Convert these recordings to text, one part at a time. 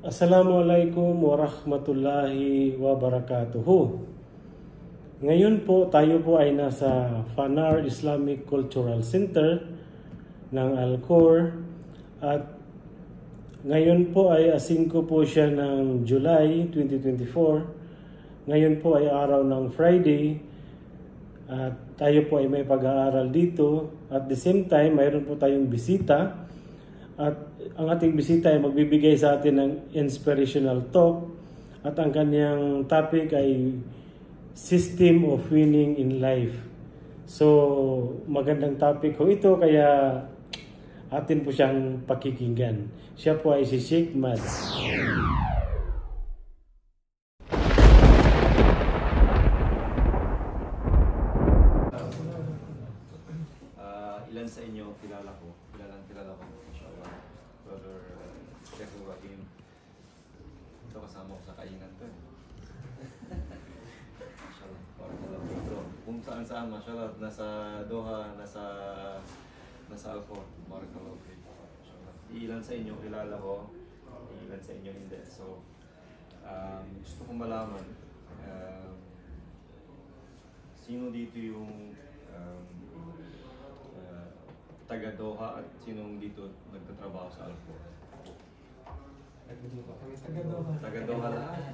Assalamualaikum warahmatullahi wabarakatuh. Ngayon po tayo po ay nasa Fanar Islamic Cultural Center ng Alcor at ngayon po ay 5 po siya ng July 2024. Ngayon po ay araw ng Friday at tayo po ay may pag-aaral dito. At the same time, mayroon po tayong bisita. At ang ating bisita ay magbibigay sa atin ng inspirational talk at ang kanyang topic ay System of Winning in Life. So, magandang topic ko ito kaya atin po siyang pakikinggan. Siya po ay si Sheikh Mads. Ilan sa inyo kilala ko? Kilala ko. Brother Sheikh Ibrahim. Ito kasama ko sa kainan to. Mashallah. Barakallahu. Kung saan, mashallah. Nasa Doha, nasa Alcor. Barakallahu. Mashallah. Ilan sa inyo kilala ko, ilan sa inyo hindi. So, gusto kong malaman, sino dito yung taga Doha at sinong dito nagtatrabaho sa Alcor? Taga Doha lahat.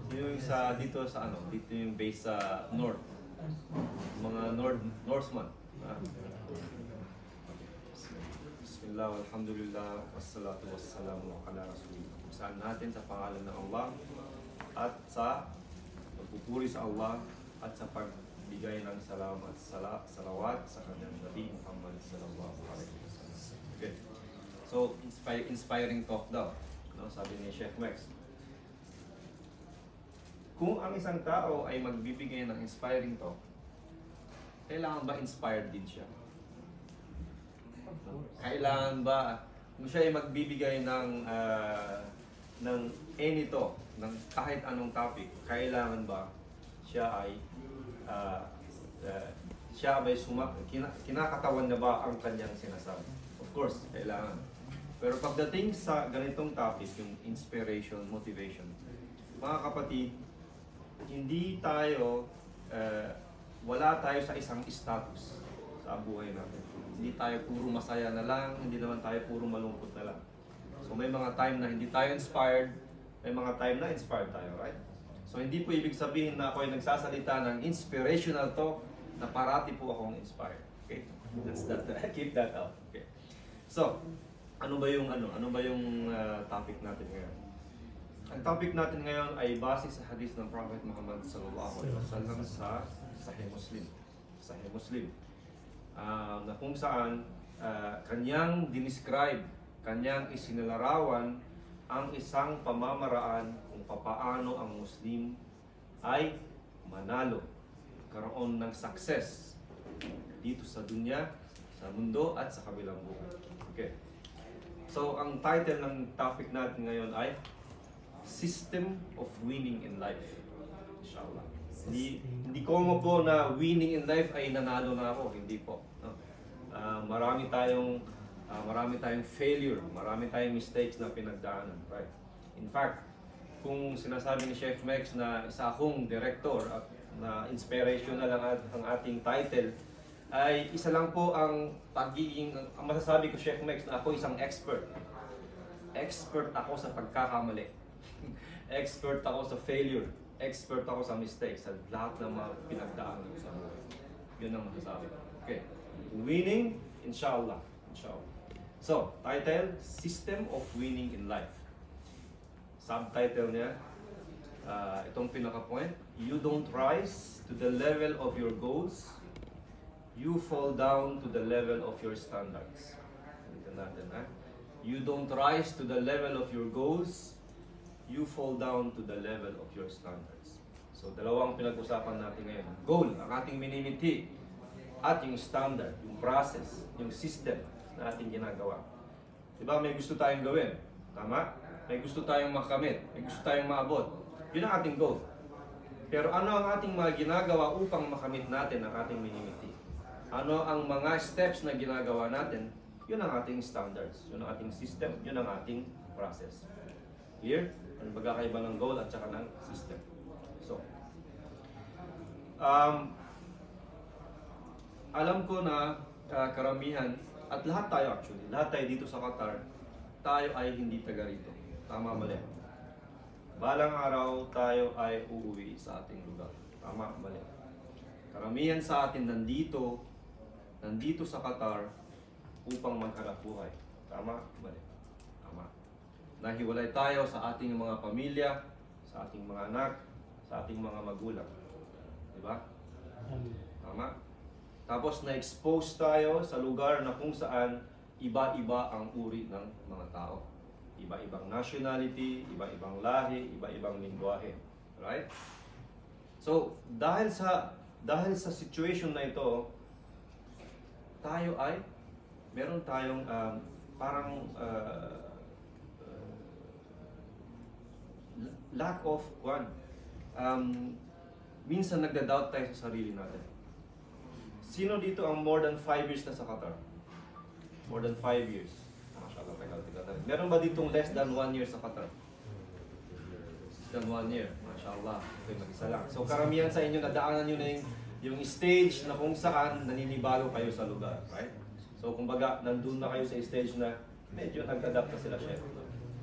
Sino yung dito sa ano? Dito yung base sa North. Mga Northman. Bismillah, alhamdulillah, wassalatu wassalamu ala rasulillah. Saan natin sa pangalan ng Allah at sa pagpupuri sa Allah at sa pagbigay ng salamat salawat sa kanyang Nabi Muhammad sallallahu alaihi wasallam. Okay. So, inspiring talk daw, no? Sabi ni Sheikh Max. Kung ang isang tao ay magbibigay ng inspiring talk, kailangan ba inspired din siya? Kailangan ba kung siya ay magbibigay ng any talk, ng kahit anong topic, kailangan ba siya ay kinakatawan na ba ang kanyang sinasabi? Of course, kailangan. Pero pagdating sa ganitong topic, yung inspiration, motivation, mga kapatid, hindi tayo, wala tayo sa isang status sa buhay natin. Hindi tayo puro masaya na lang, hindi naman tayo puro malungkot na lang. So may mga time na hindi tayo inspired, may mga time na inspired tayo, right? So hindi po ibig sabihin na ako ay nagsasalita ng inspirational talk na parati po akong inspired. Okay? That's that. Keep that out. Okay. So, ano ba yung topic natin ngayon? Ang topic natin ngayon ay base sa hadith ng Prophet Muhammad sallallahu alaihi wasallam sa Sahih Muslim. Sahih Muslim. Na kung saan kanyang dinescribe, kanyang isinilarawan ang isang pamamaraan kung papaano ang Muslim ay manalo, karoon ng success dito sa dunya, sa mundo at sa kabilang buhay. Okay. So, ang title ng topic natin ngayon ay System of Winning in Life. Inshallah. Hindi ko mo po na winning in life ay nanalo na ako, hindi po. No? Marami tayong failure, marami tayong mistakes na pinagdaanan, right? In fact, kung sinasabi ni Chef Max na isa akong director at na inspirational ang ating title, ay isa lang po ang masasabi ko, Chef Max, na ako isang expert. Expert ako sa pagkakamali. Expert ako sa failure. Expert ako sa mistakes, sa lahat ng mga pinagdaanan ko sa buhay. Yun ang masasabi. Okay. Winning, inshallah. Inshallah. So, title, System of Winning in Life. Subtitle niya, itong pinaka-point, you don't rise to the level of your goals, you fall down to the level of your standards. Ito natin, ha? You don't rise to the level of your goals, you fall down to the level of your standards. So, dalawang pinag-usapan natin ngayon. Goal, ang ating minimithi, at yung standard, yung process, yung system na ating ginagawa. Diba, may gusto tayong gawin. Tama? May gusto tayong makamit. May gusto tayong maabot. Yun ang ating goal. Pero ano ang ating mga ginagawa upang makamit natin ang ating minimithi? Ano ang mga steps na ginagawa natin Yun ang ating standards, yun ang ating system, yun ang ating process. Here, ang magkakaiba ng goal at saka ng system. So, alam ko na karamihan, at lahat tayo actually, lahat tayo dito sa Qatar, tayo ay hindi taga rito. Tama, mali. Balang araw tayo ay uuwi sa ating lugar. Tama, mali. Karamihan sa atin nandito sa Qatar upang maghanap buhay. Tama, mali. Tama. Nahiwalay tayo sa ating mga pamilya, sa ating mga anak, sa ating mga magulang. Diba? Tama? Tapos na-expose tayo sa lugar na kung saan iba-iba ang uri ng mga tao. Iba-ibang nationality, iba-ibang lahi, iba-ibang lingwahe. Right? So, dahil sa situation na ito, tayo ay meron tayong parang lack of one. Minsan nagda-doubt tayo sa sarili natin. Sino dito ang more than 5 years na sa Qatar? More than 5 years. Mashallah, meron ba ditong less than 1 year sa Qatar? Less than 1 year. Mashallah. Okay, mag-isa lang. So karamihan sa inyo, nadaanan nyo na yung stage na kung saan naninibago kayo sa lugar. Right? So kumbaga, nandun na kayo sa stage na medyo nag-adapt na sila siya.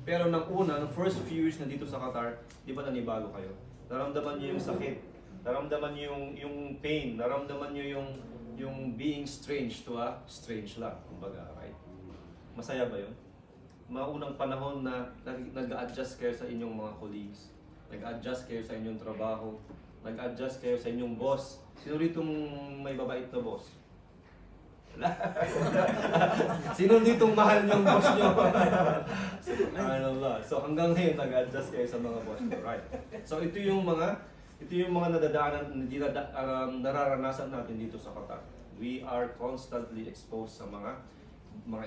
Pero nang una, ng first few years na dito sa Qatar, di ba nanibago kayo? Naramdaman nyo yung sakit. Naramdaman nyo yung pain. Naramdaman nyo yung being strange to a strange lang, kumbaga, right? Masaya ba yun? Maunang panahon na nag-adjust kayo sa inyong mga colleagues, nag-adjust kayo sa inyong trabaho, nag-adjust kayo sa inyong boss. Sino rito may babait na boss? Sino ditong mahal yung boss nyo? So hanggang ngayon nag-adjust kayo sa mga boss nyo, right? So ito yung mga nadadaanan, nararanasan natin dito sa Qatar. We are constantly exposed sa mga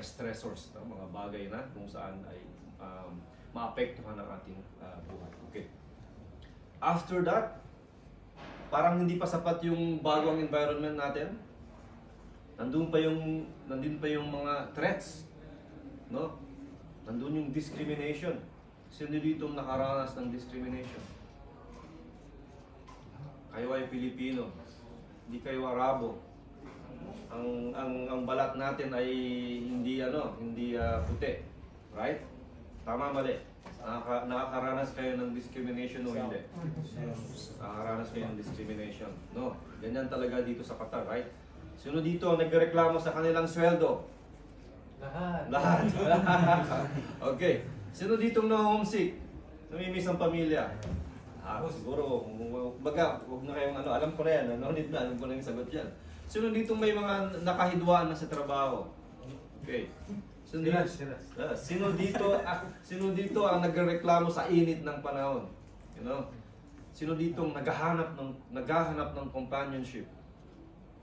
stressors, mga bagay na kung saan ay maapektuhan ang ating buhay. Okay. After that, parang hindi pa sapat yung bagong environment natin. Nandun pa yung mga threats, no? Nandun yung discrimination. Sino dito nakaranas ng discrimination? Kayo ay Pilipino, hindi kayo Arabo. Ang balat natin ay hindi puti, right? Tama, mali. Nakakaranas kayo ng discrimination o hindi? Nakakaranas kayo ng discrimination. No, ganyan talaga dito sa Qatar, right? Sino dito ang nagreklamo sa kanilang sweldo? Lahat. Okay. Sino ditong na-homesick? Namimiss ang pamilya? Siguro, baga, huwag na kayong alam ko na yan, alam ko na yung sagot yan. Sino dito may mga nakahidwaan na sa trabaho? Okay. Sino dito ang nagreklamo sa init ng panahon? You know? Sino dito naghahanap ng companionship?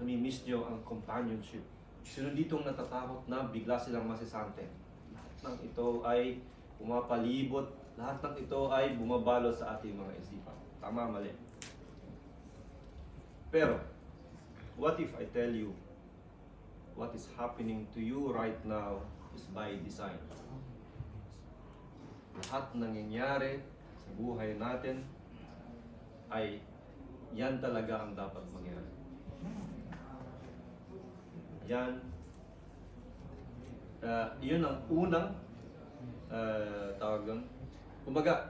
Namimiss nyo ang companionship. Sino dito natatakot na bigla silang masisante? Lahat ng ito ay pumapalibot. Lahat ng ito ay bumabalo sa ating mga isipan. Tama, mali. Pero, what if I tell you what is happening to you right now is by design? Lahat nangyayari sa buhay natin ay yan talaga ang dapat mangyari. Yan. Yun ang unang tawag doon. Kumbaga,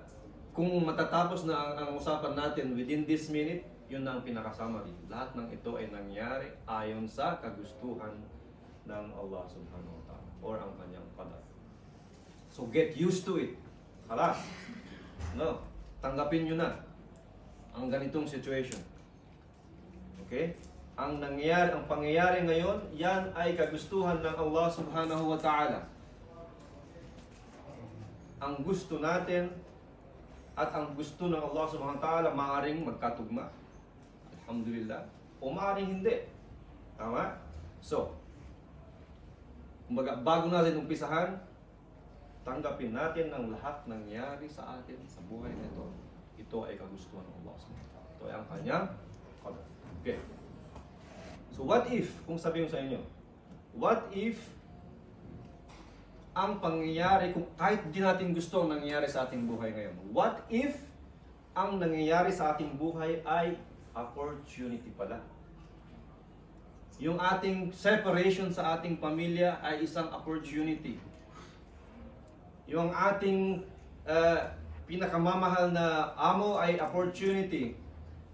kung matatapos na ang usapan natin within this minute, yun ang pinaka-summary. Lahat ng ito ay nangyari ayon sa kagustuhan ng Allah subhanahu wa ta'ala or ang kanyang qadar. So get used to it. Halas. No, tanggapin nyo na ang ganitong situation. Okay? Ang pangyayari ngayon, yan ay kagustuhan ng Allah subhanahu wa ta'ala. Ang gusto natin at ang gusto ng Allah subhanahu wa ta'ala maaaring magkatugma. Alhamdulillah. O maaaring hindi. Tama? So, bago natin umpisahan, tanggapin natin ang lahat nangyari sa atin sa buhay nito. Ito ay kagustuhan ng Allah subhanahu wa ta'ala. Ito ay ang kanyang qadar. Okay. So what if, kung sabihin sa inyo, what if ang pangyayari kung kahit di natin gusto ang nangyayari sa ating buhay ngayon? What if ang nangyayari sa ating buhay ay opportunity pala? Yung ating separation sa ating pamilya ay isang opportunity. Yung ating pinakamamahal na amo ay opportunity.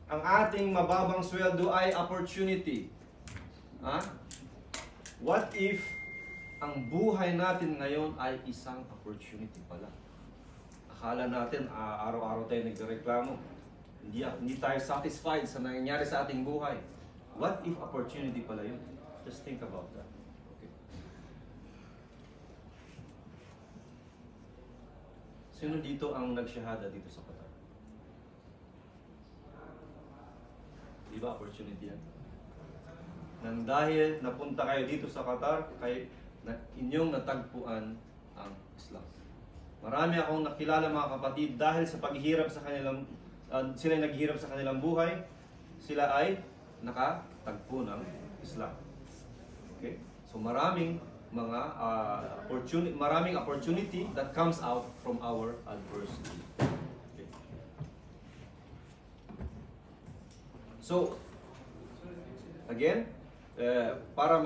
Ang ating mababang sweldo ay opportunity. What if ang buhay natin ngayon ay isang opportunity pala? Akala natin araw-araw tayo nagreklamo. Hindi tayo satisfied sa nangyayari sa ating buhay. What if opportunity pala yun? Just think about that. Okay. Sino dito ang nagshahada dito sa Qatar? Di ba opportunity yan? Nang dahil napunta kayo dito sa Qatar, inyong natagpuan ang Islam. Marami akong nakilala mga kapatid dahil sa paghihirap sa kanilang, sila naghihirap sa kanilang buhay, sila ay nakatagpo ng Islam. Okay? So maraming mga maraming opportunity that comes out from our adversity. Okay. So again, para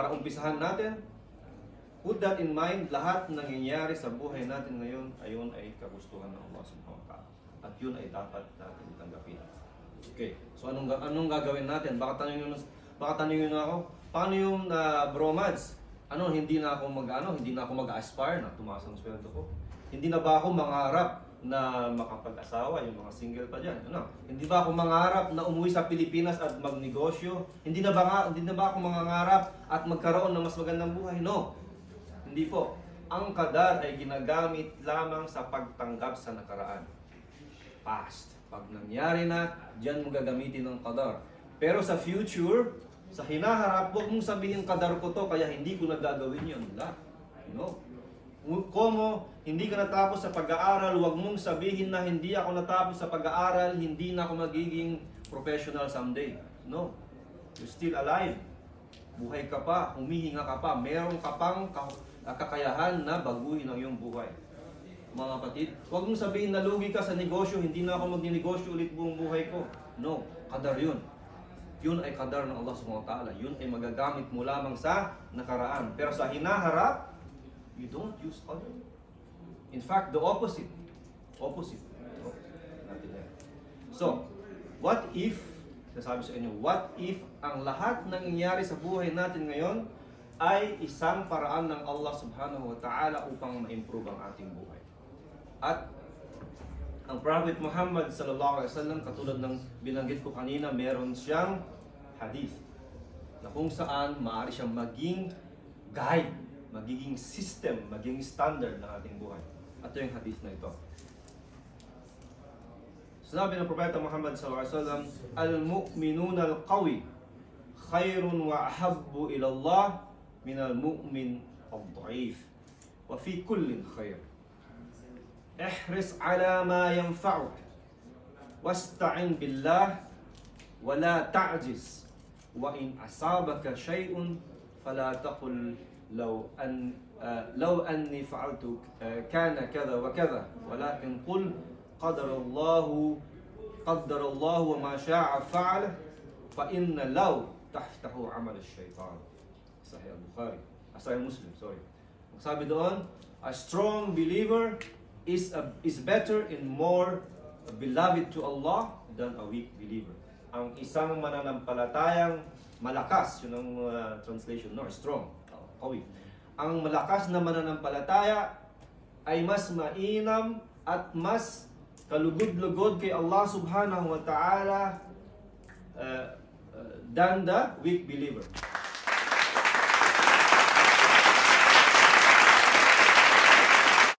umpisahan natin, put that in mind, lahat ng nangyayari sa buhay natin ngayon ayon ay kagustuhan ng Allah Subhanahu wa Ta'ala. At yun ay dapat natin tanggapin. Okay. So anong gagawin natin? Baka tanungin na ako, paano yung bro Mads? Hindi na ako mag-aspire na tumaas ang sweldo ko. Hindi na ba ako mangarap na makapag-asawa, yung mga single pa dyan? Hindi ba ako mangarap na umuwi sa Pilipinas at magnegosyo? Hindi na ba ako mangarap at magkaroon ng mas magandang buhay? No. Hindi po. Ang qadar ay ginagamit lamang sa pagtanggap sa nakaraan. Past. Pag nangyari na, dyan mo gagamitin ng qadar. Pero sa future, sa hinaharap, huwag mong sabihin qadar ko to, kaya hindi ko na gagawin yun. No. Como hindi ka natapos sa pag-aaral, huwag mong sabihin na hindi ako natapos sa pag-aaral, hindi na ako magiging professional someday. No. You're still alive. Buhay ka pa, humihinga ka pa, meron ka pang kakayahan na baguhin ang iyong buhay. Mga kapatid, huwag mong sabihin na lugi ka sa negosyo, hindi na ako magninegosyo ulit buong buhay ko. No, qadar yun. Yun ay qadar ng Allah Subhanahu wa Ta'ala. Yun ay magagamit mo lamang sa nakaraan. Pero sa hinaharap, you don't use qadar. In fact, the opposite. So, what if, nasabi sa inyo, what if ang lahat ng nangyayari sa buhay natin ngayon ay isang paraan ng Allah Subhanahu wa Ta'ala upang ma-improve ang ating buhay? At ang Prophet Muhammad sallallahu alaihi wasallam, katulad ng binanggit ko kanina, meron siyang hadith na kung saan maaari siyang maging guide, magiging system, maging standard ng ating buhay. Ito yung hadith na ito. Sinabi ng Propeta Muhammad sallallahu alaihi wasallam, "Al-mu'minuna al-qawi khairun wa ahabbu ila Allah min al-mu'min ad-dha'if wa fi kullin khair. Ihris ala ma yanfa'uk wasta'in billah wa la ta'jiz wa in asabaka shay'un fala taqul law anni fa'altu kana kadha wa kadha walakin qul qadarallahu wa ma sha'a fa'ala fa inna law tahtahu 'amal ash-shaytan." Sahih al-Bukhari, Sahih Muslim, sorry. Sabi doon, a strong believer is better and more beloved to Allah than a weak believer. Ang isang mananampalatayang malakas, yun ang translation, no, strong, qawi. Ang malakas na mananampalataya ay mas mainam at mas kalugod-lugod kay Allah Subhanahu wa Ta'ala than the weak believer.